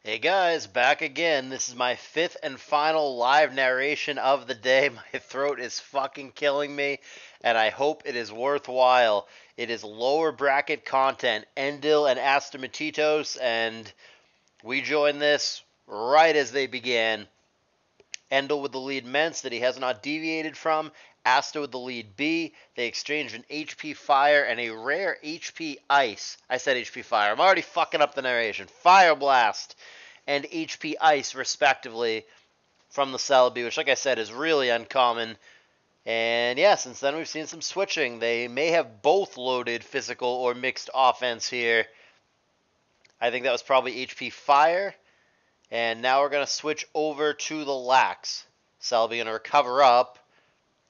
Hey guys, back again. This is my fifth and final live narration of the day. My throat is fucking killing me, and I hope it is worthwhile. It is lower bracket content, Endill and Astamatitos, and we join this right as they began. Endill with the lead Mence that he has not deviated from. Asta with the lead B. They exchanged an HP Fire and a rare HP Ice. I said HP Fire. I'm already fucking up the narration. Fire Blast and HP Ice, respectively, from the Celebi, which, like I said, is really uncommon. And yeah, since then we've seen some switching. They may have both loaded physical or mixed offense here. I think that was probably HP Fire. And now we're going to switch over to the Lax. Celebi going to recover up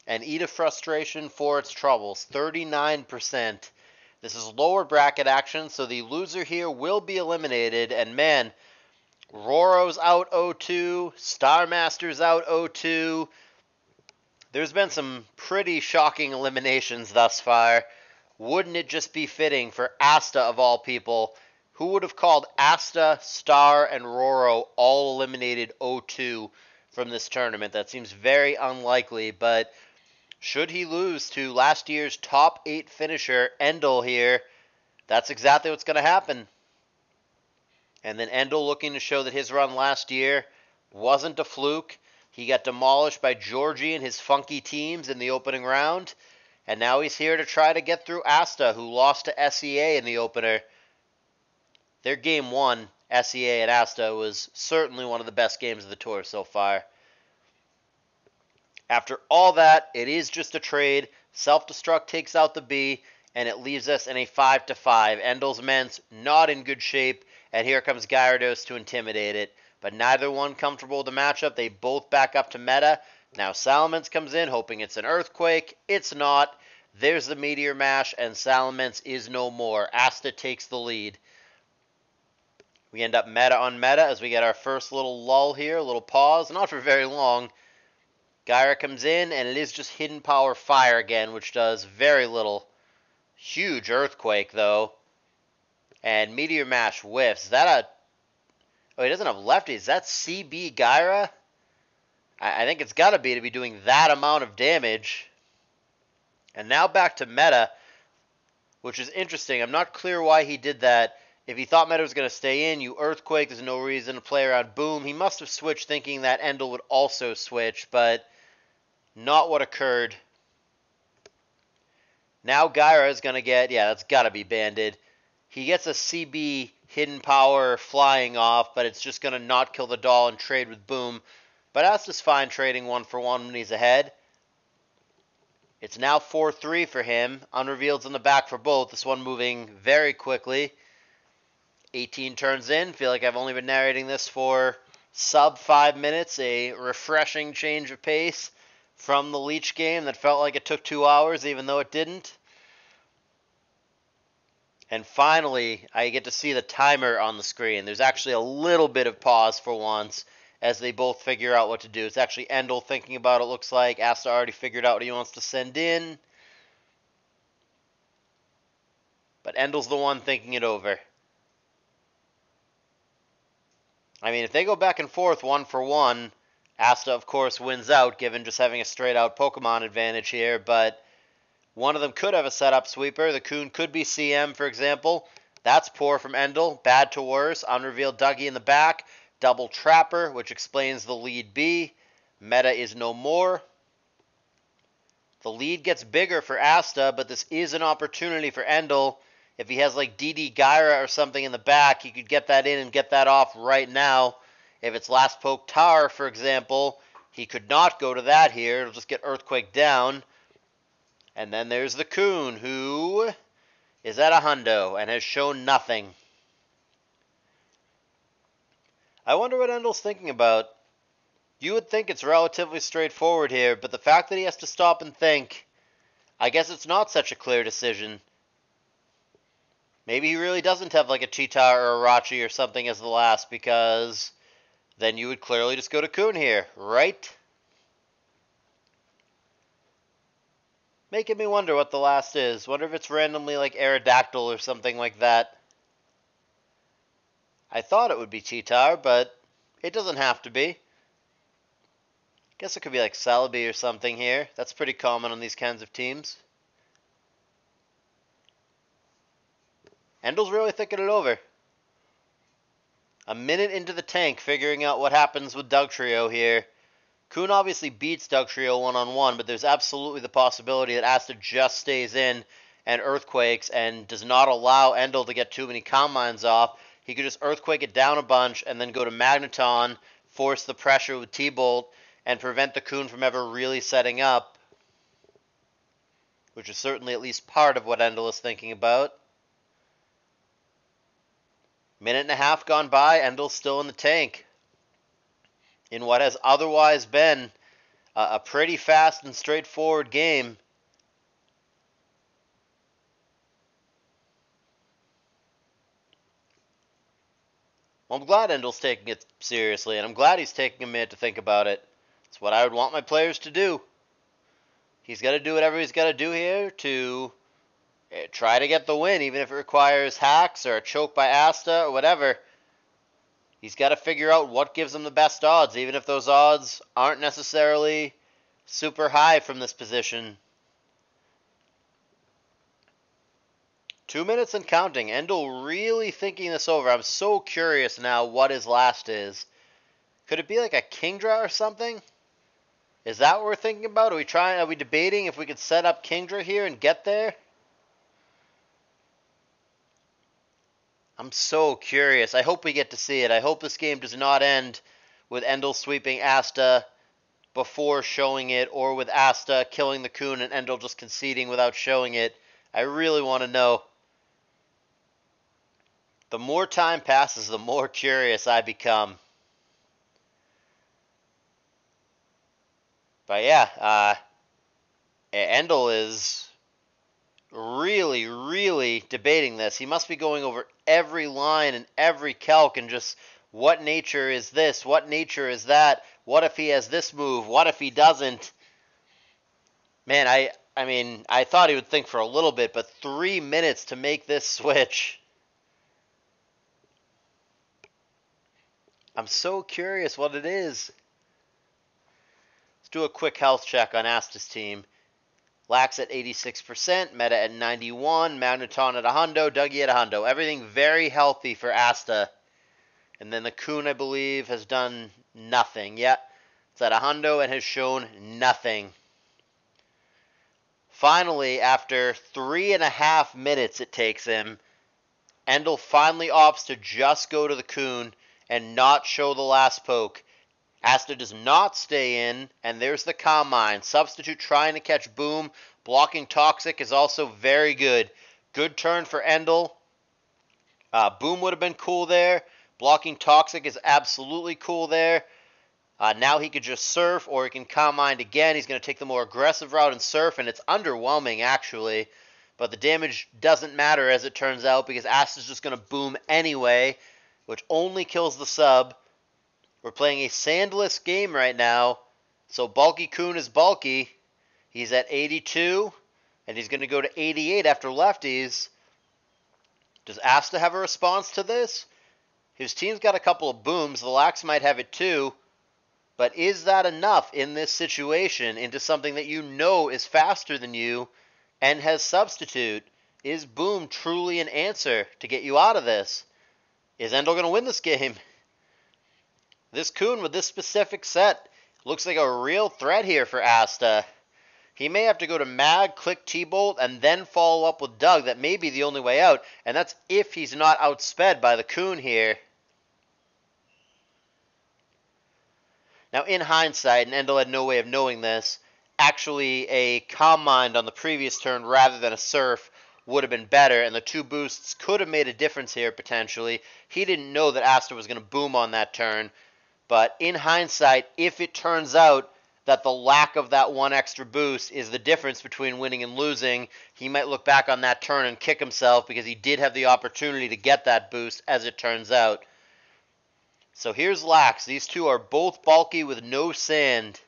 and eat a frustration for its troubles. 39%. This is lower bracket action, so the loser here will be eliminated. And man, Roro's out 0-2, Star Master's out 0-2. There's been some pretty shocking eliminations thus far. Wouldn't it just be fitting for Asta, of all people? Who would have called Asta, Star, and Roro all eliminated 0-2 from this tournament? That seems very unlikely, but should he lose to last year's top 8 finisher, Endill here, that's exactly what's going to happen. And then Endill looking to show that his run last year wasn't a fluke. He got demolished by Georgie and his funky teams in the opening round. And now he's here to try to get through Asta, who lost to SEA in the opener. Their game one, SEA at Asta, was certainly one of the best games of the tour so far. After all that, it is just a trade. Self-destruct takes out the B, and it leaves us in a 5-5. Endill's Mence not in good shape, and here comes Gyarados to intimidate it. But neither one comfortable with the matchup. They both back up to meta. Now Salamence comes in, hoping it's an Earthquake. It's not. There's the Meteor Mash, and Salamence is no more. Asta takes the lead. We end up meta on meta as we get our first little lull here, a little pause. Not for very long. Gyra comes in, and it is just Hidden Power Fire again, which does very little. Huge Earthquake, though. And Meteor Mash whiffs. Is that a... Oh, he doesn't have lefties. Is that CB Gyra? I think it's got to be doing that amount of damage. And now back to meta, which is interesting. I'm not clear why he did that. If he thought meta was going to stay in, you Earthquake, there's no reason to play around. Boom. He must have switched thinking that Endill would also switch, but not what occurred. Now Gyra is going to get... Yeah, that's got to be banded. He gets a CB Hidden Power flying off, but it's just going to not kill the doll and trade with Boom. But Asta's fine trading 1-for-1 when he's ahead. It's now 4-3 for him. Unrevealed's in the back for both. This one moving very quickly. 18 turns in. Feel like I've only been narrating this for sub 5 minutes. A refreshing change of pace from the Leech game that felt like it took 2 hours, even though it didn't. And finally, I get to see the timer on the screen. There's actually a little bit of pause for once as they both figure out what to do. It's actually Endill thinking about it, looks like. Asta already figured out what he wants to send in. But Endill's the one thinking it over. I mean, if they go back and forth 1-for-1, Asta, of course, wins out, given just having a straight-out Pokemon advantage here, but one of them could have a setup sweeper. The Coon could be CM, for example. That's poor from Endill. Bad to worse. Unrevealed Dougie in the back. Double Trapper, which explains the lead B. Meta is no more. The lead gets bigger for Asta, but this is an opportunity for Endill. If he has like DD Gyra or something in the back, he could get that in and get that off right now. If it's Last Poke Tower, for example, he could not go to that here. It'll just get Earthquake down. And then there's the Coon, who is at a hundo and has shown nothing. I wonder what Endill's thinking about. You would think it's relatively straightforward here, but the fact that he has to stop and think, I guess it's not such a clear decision. Maybe he really doesn't have like a Cheetah or a Rachi or something as the last, because then you would clearly just go to Coon here, right? Making me wonder what the last is. Wonder if it's randomly like Aerodactyl or something like that. I thought it would be T-Tar, but it doesn't have to be. Guess it could be like Celebi or something here. That's pretty common on these kinds of teams. Endill's really thinking it over. A minute into the tank, figuring out what happens with Dugtrio here. Kuhn obviously beats Dugtrio one-on-one, but there's absolutely the possibility that Asta just stays in and Earthquakes and does not allow Endill to get too many Calm Minds off. He could just Earthquake it down a bunch and then go to Magneton, force the pressure with T-Bolt, and prevent the Kuhn from ever really setting up, which is certainly at least part of what Endill is thinking about. Minute and a half gone by, Endill's still in the tank. In what has otherwise been a pretty fast and straightforward game. Well, I'm glad Endill's taking it seriously, and I'm glad he's taking a minute to think about it. It's what I would want my players to do. He's got to do whatever he's got to do here to try to get the win, even if it requires hacks or a choke by Asta or whatever. He's got to figure out what gives him the best odds, even if those odds aren't necessarily super high from this position. 2 minutes and counting. Endill really thinking this over. I'm so curious now what his last is. Could it be like a Kingdra or something? Is that what we're thinking about? Are we debating if we could set up Kingdra here and get there? I'm so curious. I hope we get to see it. I hope this game does not end with Endill sweeping Asta before showing it, or with Asta killing the Kuhn and Endill just conceding without showing it. I really want to know. The more time passes, the more curious I become. But yeah, Endill is really, really debating this. He must be going over every line and every calc and just, what nature is this? What nature is that? What if he has this move? What if he doesn't? Man, I mean, I thought he would think for a little bit, but 3 minutes to make this switch. I'm so curious what it is. Let's do a quick health check on Asta's team. Lax at 86%, Meta at 91, Magneton at 100, Dougie at 100. Everything very healthy for Asta. And then the Kuhn, I believe, has done nothing. Yeah, it's at 100 and has shown nothing. Finally, after 3.5 minutes it takes him, Endill finally opts to just go to the Kuhn and not show the last poke. Asta does not stay in, and there's the Calm Mind. Substitute trying to catch Boom. Blocking Toxic is also very good. Good turn for Endill. Boom would have been cool there. Blocking Toxic is absolutely cool there. Now he could just Surf, or he can Calm Mind again. He's going to take the more aggressive route and Surf, and it's underwhelming, actually. But the damage doesn't matter, as it turns out, because Asta's just going to Boom anyway, which only kills the sub. We're playing a sandless game right now, so Bulky Kuhn is bulky. He's at 82, and he's going to go to 88 after lefties. Does Asta have a response to this? His team's got a couple of booms. The Lax might have it too. But is that enough in this situation into something that you know is faster than you and has substitute? Is Boom truly an answer to get you out of this? Is Endill going to win this game? This Kuhn with this specific set looks like a real threat here for Asta. He may have to go to Mag, click T-Bolt, and then follow up with Doug. That may be the only way out, and that's if he's not outsped by the Kuhn here. Now, in hindsight, and Endill had no way of knowing this, actually a Calm Mind on the previous turn rather than a Surf would have been better, and the two boosts could have made a difference here, potentially. He didn't know that Asta was going to boom on that turn. But in hindsight, if it turns out that the lack of that one extra boost is the difference between winning and losing, he might look back on that turn and kick himself because he did have the opportunity to get that boost, as it turns out. So here's Lax. These two are both bulky with no sand.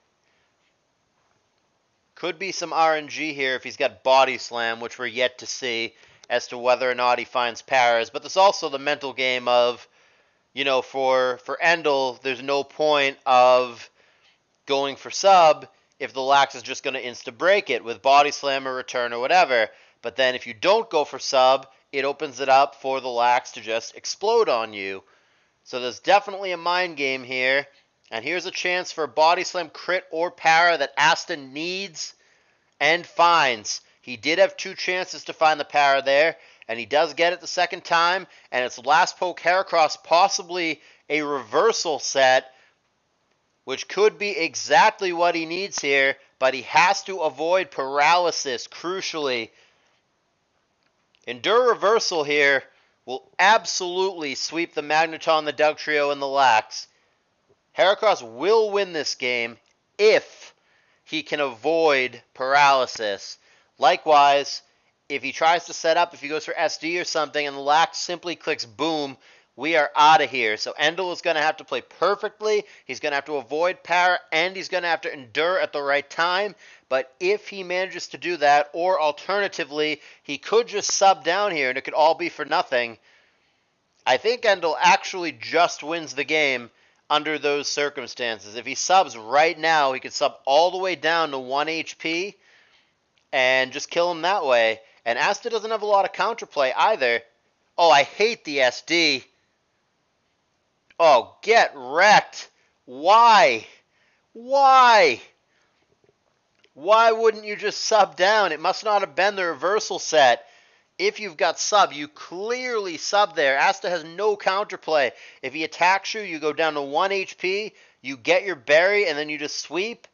Could be some RNG here if he's got Body Slam, which we're yet to see, as to whether or not he finds Paras. But there's also the mental game of, for Endill, there's no point of going for sub if the lax is just going to insta-break it with body slam or return or whatever. But then if you don't go for sub, it opens it up for the lax to just explode on you. So there's definitely a mind game here. And here's a chance for a body slam crit or para that Aston needs and finds. He did have 2 chances to find the para there, and he does get it the second time, and it's last poke Heracross, possibly a reversal set, which could be exactly what he needs here, but he has to avoid paralysis, crucially. Endure reversal here will absolutely sweep the Magneton, the Dugtrio, and the Lax. Heracross will win this game if he can avoid paralysis. Likewise, if he tries to set up, if he goes for SD or something, and the Lax simply clicks boom, we are out of here. So Endill is going to have to play perfectly. He's going to have to avoid para, and he's going to have to endure at the right time. But if he manages to do that, or alternatively, he could just sub down here, and it could all be for nothing. I think Endill actually just wins the game under those circumstances. If he subs right now, he could sub all the way down to 1 HP and just kill him that way. And Asta doesn't have a lot of counterplay either. Oh, I hate the SD. Oh, get wrecked. Why? Why? Why wouldn't you just sub down? It must not have been the reversal set. If you've got sub, you clearly sub there. Asta has no counterplay. If he attacks you, you go down to 1 HP, you get your berry, and then you just sweep.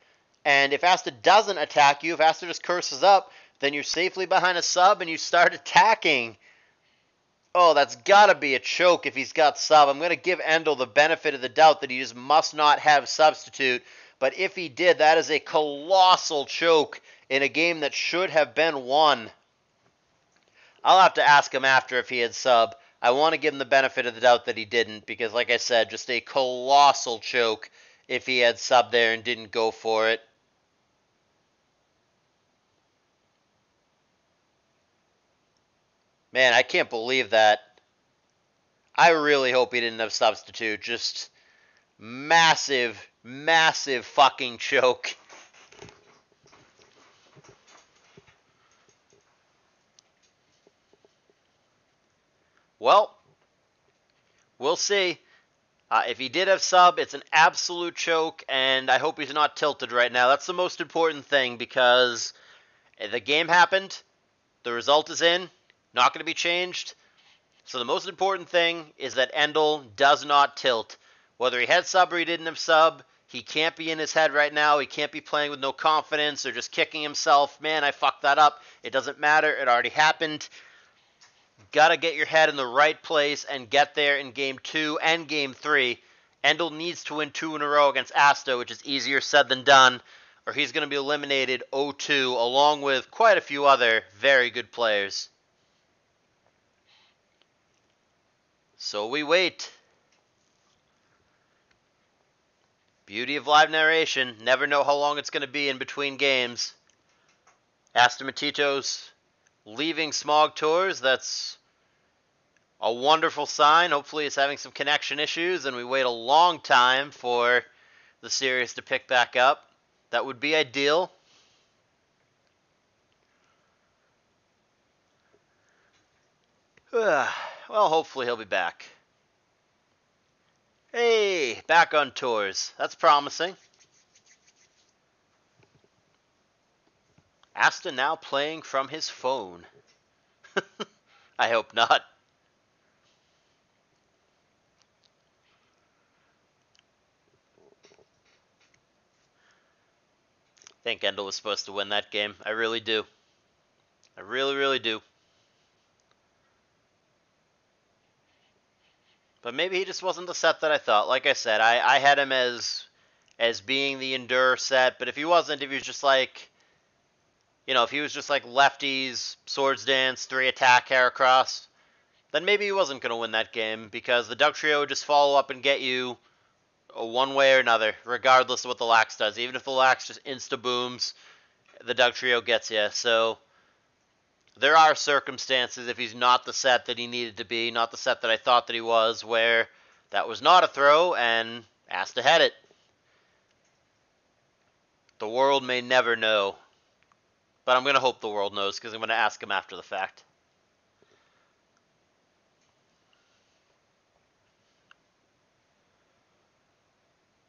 And if Asta doesn't attack you, if Asta just curses up, then you're safely behind a sub and you start attacking. Oh, that's got to be a choke if he's got sub. I'm going to give Endill the benefit of the doubt that he just must not have substitute. But if he did, that is a colossal choke in a game that should have been won. I'll have to ask him after if he had sub. I want to give him the benefit of the doubt that he didn't, because like I said, just a colossal choke if he had sub there and didn't go for it. Man, I can't believe that. I really hope he didn't have substitute. Just massive, massive fucking choke. Well, we'll see. If he did have sub, it's an absolute choke, and I hope he's not tilted right now. That's the most important thing, because the game happened, the result is in, not going to be changed. So the most important thing is that Endill does not tilt. Whether he had sub or he didn't have sub, he can't be in his head right now. He can't be playing with no confidence or just kicking himself. Man, I fucked that up. It doesn't matter. It already happened. Gotta get your head in the right place and get there in Game 2 and Game 3. Endill needs to win 2 in a row against Asta, which is easier said than done, or he's going to be eliminated 0-2, along with quite a few other very good players. So we wait. Beauty of live narration. Never know how long it's going to be in between games. Astamatitos leaving Smog Tours. That's a wonderful sign. Hopefully it's having some connection issues and we wait a long time for the series to pick back up. That would be ideal. Well, hopefully he'll be back. Hey, back on tours. That's promising. Asta now playing from his phone. I hope not. I think Endill was supposed to win that game. I really do. I really, really do. But maybe he just wasn't the set that I thought. Like I said, I had him as being the Endure set, but if he wasn't, if he was just like, if he was just like lefties, Swords Dance, 3 attack, Heracross, then maybe he wasn't going to win that game, because the Dugtrio would just follow up and get you one way or another, regardless of what the Lax does. Even if the Lax just insta-booms, the Dugtrio gets you. So there are circumstances, if he's not the set that he needed to be, not the set that I thought that he was, where That was not a throw, and Asta had it. The world may never know. But I'm going to hope the world knows, because I'm going to ask him after the fact.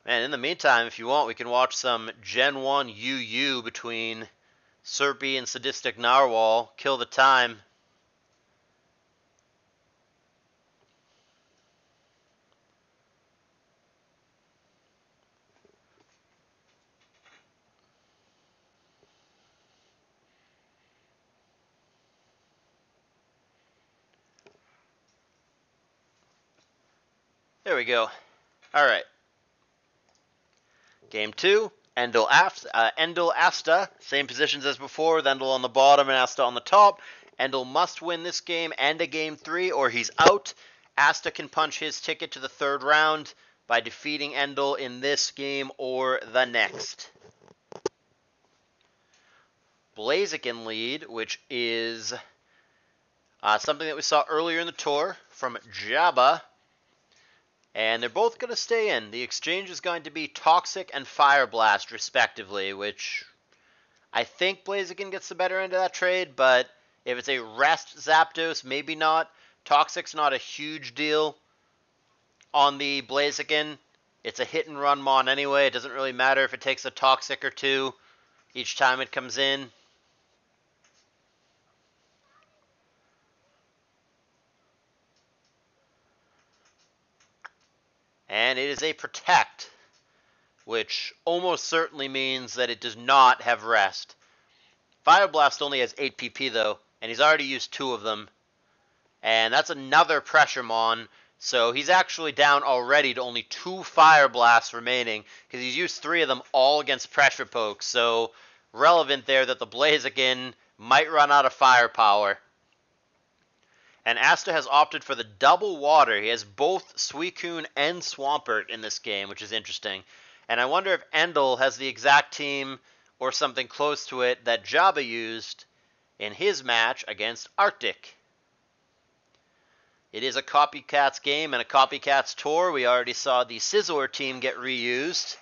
And in the meantime, if you want, we can watch some Gen 1 UU between Serpy and Sadistic Narwhal. Kill the time. There we go. Alright. Game 2. Endill Asta. Same positions as before, with Endill on the bottom and Asta on the top. Endill must win this game and a Game 3 or he's out. Asta can punch his ticket to the third round by defeating Endill in this game or the next. Blaziken lead, which is something that we saw earlier in the tour from Jabba. And they're both going to stay in. The exchange is going to be Toxic and Fire Blast, respectively, which I think Blaziken gets the better end of that trade, but if it's a rest Zapdos, maybe not. Toxic's not a huge deal on the Blaziken. It's a hit and run mon anyway. It doesn't really matter if it takes a Toxic or two each time it comes in. And it is a Protect, which almost certainly means that it does not have rest. Fire Blast only has 8 PP though, and he's already used 2 of them. And that's another Pressure Mon, so he's actually down already to only 2 Fire Blasts remaining, because he's used 3 of them all against Pressure Pokes, so relevant there that the Blaziken might run out of firepower. And Asta has opted for the double water. He has both Suicune and Swampert in this game, which is interesting. And I wonder if Endill has the exact team or something close to it that Jabba used in his match against Arctic. It is a Copycats game and a Copycats tour. We already saw the Scizor team get reused.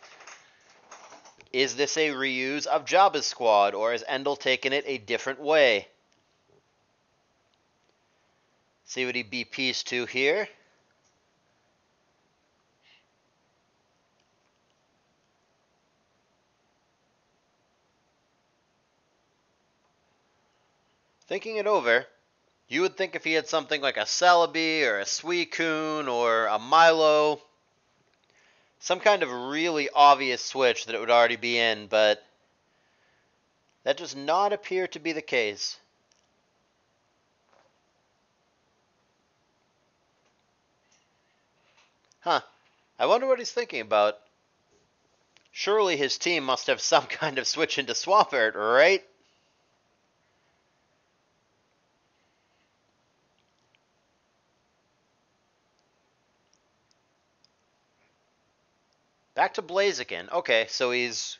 Is this a reuse of Jabba's squad, or has Endill taken it a different way? See what he BPs to here. Thinking it over, you would think if he had something like a Celebi or a Suicune or a Milo, some kind of really obvious switch that it would already be in, but that does not appear to be the case. Huh. I wonder what he's thinking about. Surely his team must have some kind of switch into Swampert, right? Back to Blaziken. Okay, so he's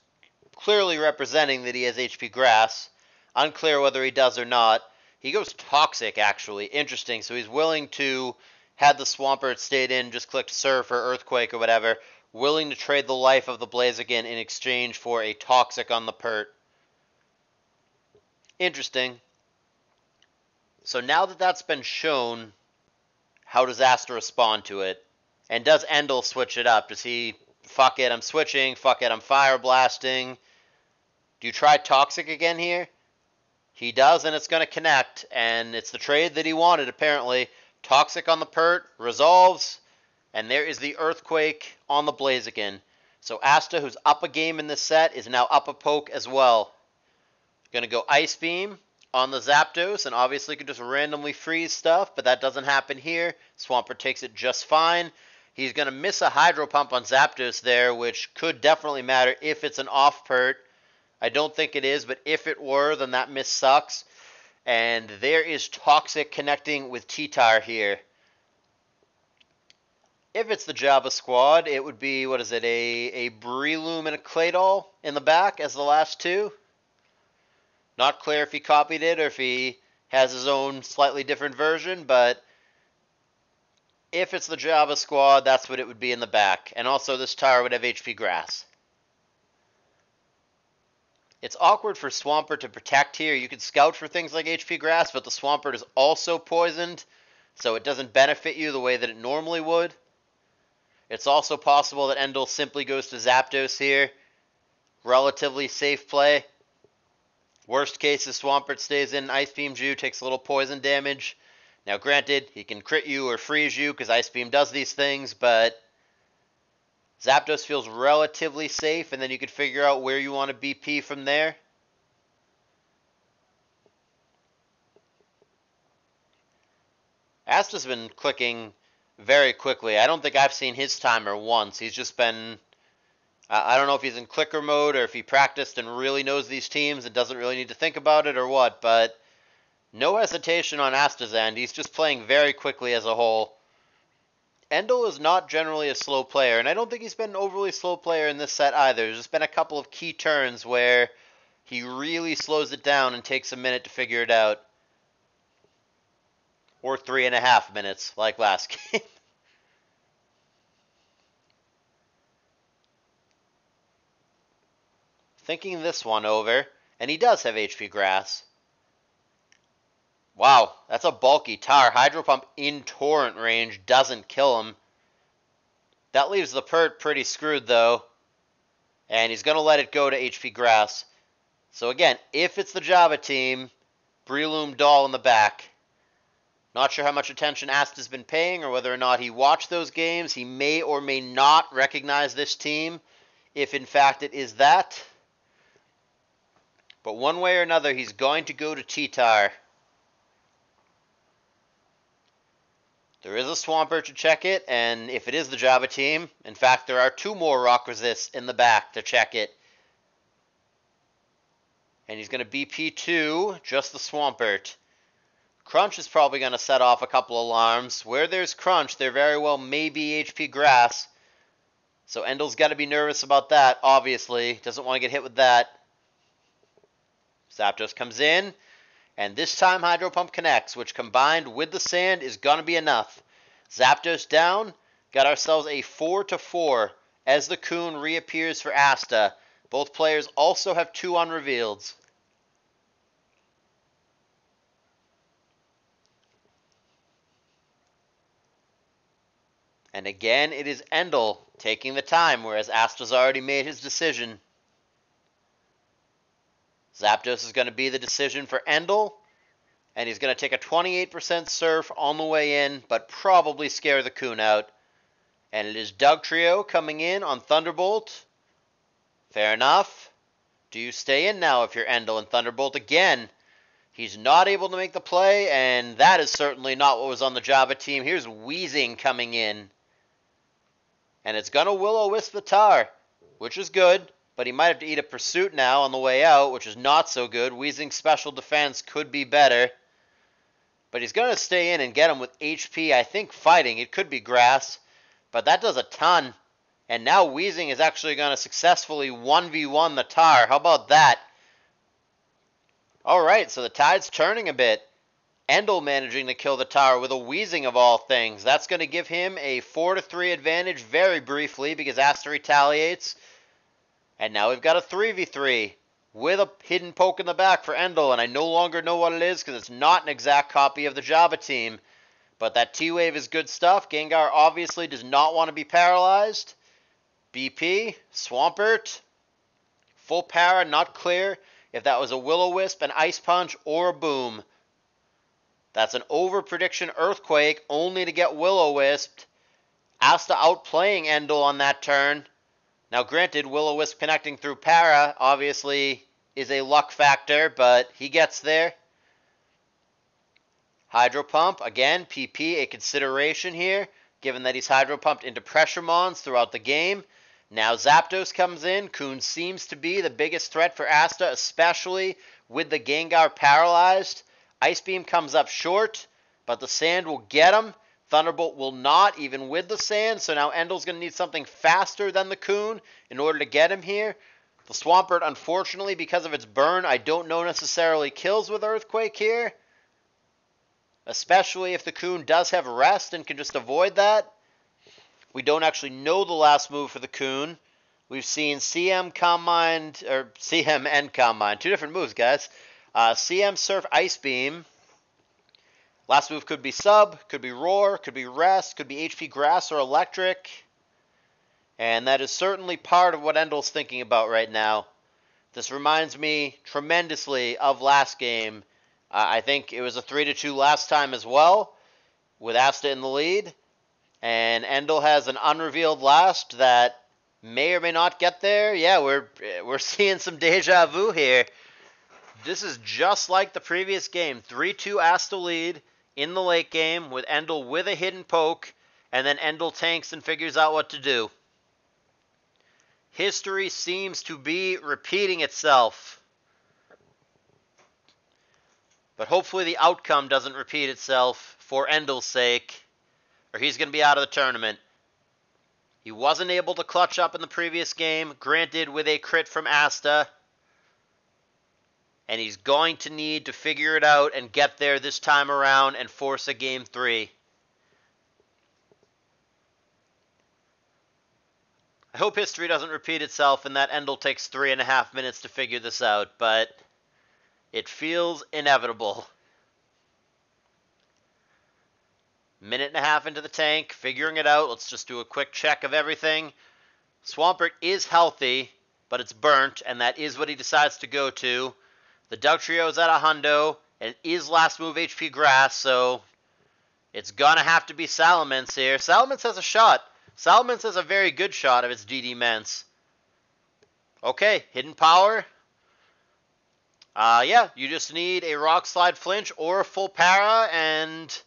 clearly representing that he has HP Grass. Unclear whether he does or not. He goes Toxic, actually. Interesting. So he's willing to, had the Swampert stayed in, just clicked Surf or Earthquake or whatever, willing to trade the life of the Blaziken in exchange for a Toxic on the Pert. Interesting. So now that that's been shown, how does Asta respond to it? And does Endill switch it up? Does he, fuck it, I'm switching, fuck it, I'm Fire Blasting? Do you try Toxic again here? He does, and it's going to connect, and it's the trade that he wanted, apparently. Toxic on the Pert, resolves, and there is the Earthquake on the Blaziken. So Asta, who's up a game in this set, is now up a poke as well. Going to go Ice Beam on the Zapdos, and obviously can just randomly freeze stuff, but that doesn't happen here. Swampert takes it just fine. He's going to miss a Hydro Pump on Zapdos there, which could definitely matter if it's an off Pert. I don't think it is, but if it were, then that miss sucks. And there is Toxic connecting with T-Tar here. If it's the Jabba squad, it would be, what is it, a Breloom and a Claydol in the back as the last two. Not clear if he copied it or if he has his own slightly different version, but If it's the Java squad, that's what it would be in the back. And also this tire would have HP grass. It's awkward for Swampert to protect here. You could scout for things like HP grass, but the Swampert is also poisoned, so it doesn't benefit you the way that it normally would. It's also possible that Endill simply goes to Zapdos here. Relatively safe play. Worst case is Swampert stays in, Ice Beam you, takes a little poison damage. Now granted, he can crit you or freeze you because Ice Beam does these things, but Zapdos feels relatively safe, and then you could figure out where you want to BP from there. Asta's been clicking very quickly. I don't think I've seen his timer once. He's just been... I don't know if he's in clicker mode or if he practiced and really knows these teams and doesn't really need to think about it or what, but no hesitation on Asta's end. He's just playing very quickly as a whole. Endill is not generally a slow player, and I don't think he's been an overly slow player in this set either. There's just been a couple of key turns where he really slows it down and takes a minute to figure it out. Or 3.5 minutes, like last game. Thinking this one over, and he does have HP grass. Wow, that's a bulky tar. Hydro Pump in Torrent range doesn't kill him. That leaves the Pert pretty screwed, though. And he's going to let it go to HP grass. So again, if it's the Java team, Breloom Doll in the back. Not sure how much attention Asta's been paying or whether or not he watched those games. He may or may not recognize this team, if in fact it is that. But one way or another, he's going to go to T-Tar. There is a Swampert to check it, and if it is the Java team, in fact, there are 2 more Rock Resists in the back to check it. And he's going to BP2, just the Swampert. Crunch is probably going to set off a couple alarms. Where there's Crunch, there very well may be HP Grass. So Endill's got to be nervous about that, obviously. Doesn't want to get hit with that. Zapdos comes in, and this time Hydro Pump connects, which combined with the sand is going to be enough. Zapdos down, got ourselves a 4-4 as the Coon reappears for Asta. Both players also have 2 unrevealeds. And again, it is Endill taking the time, whereas Asta's already made his decision. Zapdos is going to be the decision for Endill, and he's going to take a 28% surf on the way in, but probably scare the Coon out. And it is Dugtrio coming in on Thunderbolt. Fair enough. Do you stay in now if you're Endill and Thunderbolt? Again, he's not able to make the play, and that is certainly not what was on the Java team. Here's Weezing coming in. And it's going to Will-O-Wisp the Tar, which is good. But he might have to eat a Pursuit now on the way out, which is not so good. Weezing's special defense could be better. But he's going to stay in and get him with HP, I think, fighting. It could be Grass, but that does a ton. And now Weezing is actually going to successfully 1v1 the Tar. How about that? Alright, so the tide's turning a bit. Endill managing to kill the Tar with a Weezing of all things. That's going to give him a 4-3 advantage very briefly because Asta retaliates. And now we've got a 3v3 with a hidden poke in the back for Endill, and I no longer know what it is because it's not an exact copy of the Java team. But that T-Wave is good stuff. Gengar obviously does not want to be paralyzed. BP, Swampert, full para, not clear if that was a Will-O-Wisp, an Ice Punch, or a Boom. That's an over-prediction Earthquake only to get Will-O-Wisped. Asta outplaying Endill on that turn. Now, granted, Will-O-Wisp connecting through Para obviously is a luck factor, but he gets there. Hydro Pump, again, PP, a consideration here, given that he's Hydro Pumped into Pressure Mons throughout the game. Now Zapdos comes in. Coon seems to be the biggest threat for Asta, especially with the Gengar paralyzed. Ice Beam comes up short, but the Sand will get him. Thunderbolt will not, even with the Sand, so now Endill's going to need something faster than the Coon in order to get him here. The Swampert, unfortunately, because of its burn, I don't know necessarily kills with Earthquake here. especially if the Coon does have rest and can just avoid that. We don't actually know the last move for the Coon. We've seen CM Combine, or CM and Combine, two different moves, guys. CM Surf Ice Beam. Last move could be Sub, could be Roar, could be Rest, could be HP Grass or Electric. And that is certainly part of what Endill's thinking about right now. This reminds me tremendously of last game. I think it was a 3-2 last time as well, with Asta in the lead. And Endill has an unrevealed last that may or may not get there. Yeah, we're seeing some deja vu here. This is just like the previous game. 3-2 Asta lead in the late game with Endill with a hidden poke, and then Endill tanks and figures out what to do. History seems to be repeating itself. But hopefully the outcome doesn't repeat itself for Endill's sake, or he's going to be out of the tournament. He wasn't able to clutch up in the previous game, granted with a crit from Asta. And he's going to need to figure it out and get there this time around and force a Game 3. I hope history doesn't repeat itself and that Endill takes 3.5 minutes to figure this out, but it feels inevitable. Minute and a half into the tank, figuring it out. Let's just do a quick check of everything. Swampert is healthy, but it's burnt, and that is what he decides to go to. The Dugtrio is at a hundo, and it is last move HP Grass, so it's gonna have to be Salamence here. Salamence has a shot. Salamence has a very good shot of its DD Mence. Okay, hidden power. Yeah, you just need a Rock Slide flinch or a full para, and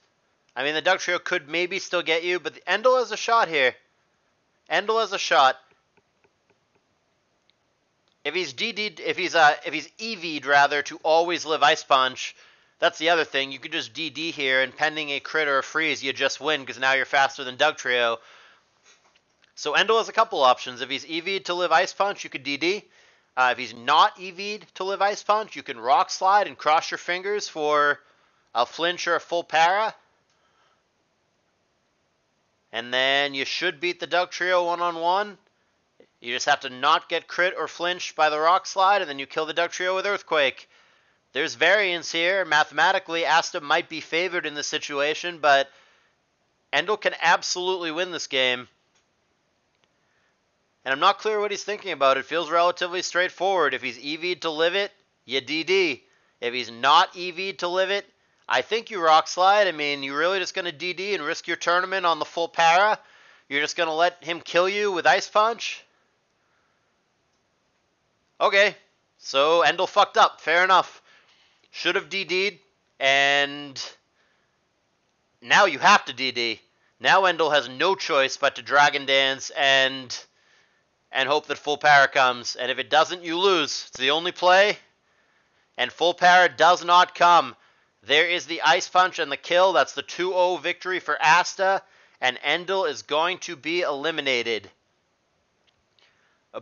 I mean the Dugtrio could maybe still get you, but the Endill has a shot here. Endill has a shot. If he's DD'd, if he's EV'd rather to always live Ice Punch, that's the other thing. You could just DD here, and pending a crit or a freeze, you just win because now you're faster than Dugtrio. So Endill has a couple options. If he's EV'd to live Ice Punch, you could DD. If he's not EV'd to live Ice Punch, you can Rock Slide and cross your fingers for a flinch or a full para. And then you should beat the Dugtrio one-on-one. You just have to not get crit or flinched by the Rock Slide, and then you kill the Dugtrio with Earthquake. There's variance here. Mathematically, Asta might be favored in this situation, but Endill can absolutely win this game. And I'm not clear what he's thinking about. It feels relatively straightforward. If he's EV'd to live it, you DD. If he's not EV'd to live it, I think you Rock Slide. I mean, you're really just going to DD and risk your tournament on the full para? You're just going to let him kill you with Ice Punch? Okay, so Endill fucked up. Fair enough. Should have DD'd, and now you have to DD. Now Endill has no choice but to Dragon Dance and hope that full para comes. And if it doesn't, you lose. It's the only play. And full para does not come. There is the Ice Punch and the kill. That's the 2-0 victory for Asta. And Endill is going to be eliminated.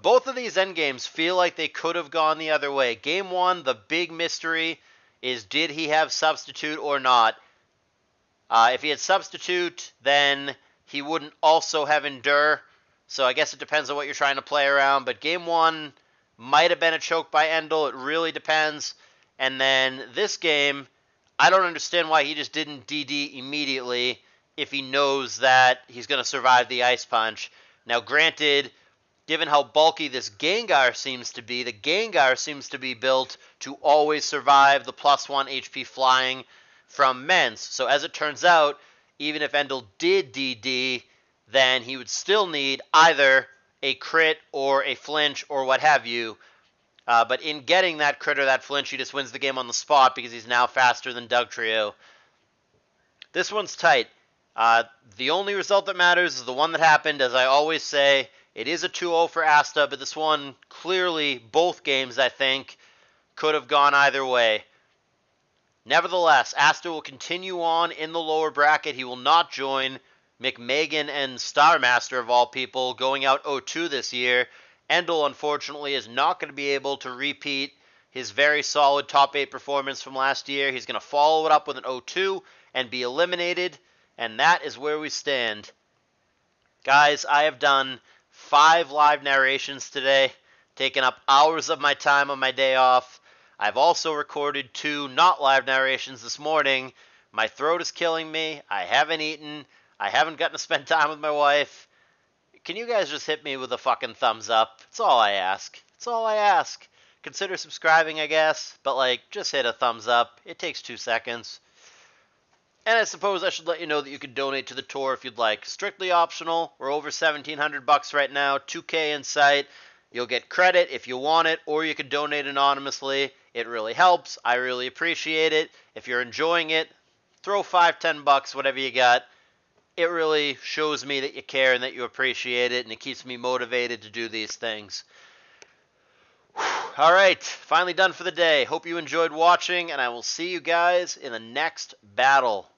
Both of these endgames feel like they could have gone the other way. Game 1, the big mystery is, did he have Substitute or not? If he had Substitute, then he wouldn't also have Endure. So I guess it depends on what you're trying to play around. But Game 1 might have been a choke by Endill. It really depends. And then this game, I don't understand why he just didn't DD immediately if he knows that he's going to survive the Ice Punch. Now, granted, given how bulky this Gengar seems to be, the Gengar seems to be built to always survive the +1 HP flying from Mence. So as it turns out, even if Endill did DD, then he would still need either a crit or a flinch or what have you. But in getting that crit or that flinch, he just wins the game on the spot because he's now faster than Dugtrio. This one's tight. The only result that matters is the one that happened. As I always say, it is a 2-0 for Asta, but this one, clearly, both games, I think, could have gone either way. Nevertheless, Asta will continue on in the lower bracket. He will not join McMegan and Starmaster, of all people, going out 0-2 this year. Endill, unfortunately, is not going to be able to repeat his very solid top 8 performance from last year. He's going to follow it up with an 0-2, and be eliminated, and that is where we stand. Guys, I have done 5 live narrations today, taken up hours of my time on my day off. I've also recorded 2 not live narrations this morning. My throat is killing me. I haven't eaten. I haven't gotten to spend time with my wife. Can you guys just hit me with a fucking thumbs up? It's all I ask. It's all I ask. Consider subscribing, I guess, but just hit a thumbs up. It takes 2 seconds. And I suppose I should let you know that you can donate to the tour if you'd like. Strictly optional. We're over $1,700 right now. $2,000 in sight. You'll get credit if you want it, or you can donate anonymously. It really helps. I really appreciate it. If you're enjoying it, throw $5, $10, whatever you got. It really shows me that you care and that you appreciate it, and it keeps me motivated to do these things. All right, finally done for the day. Hope you enjoyed watching, and I will see you guys in the next battle.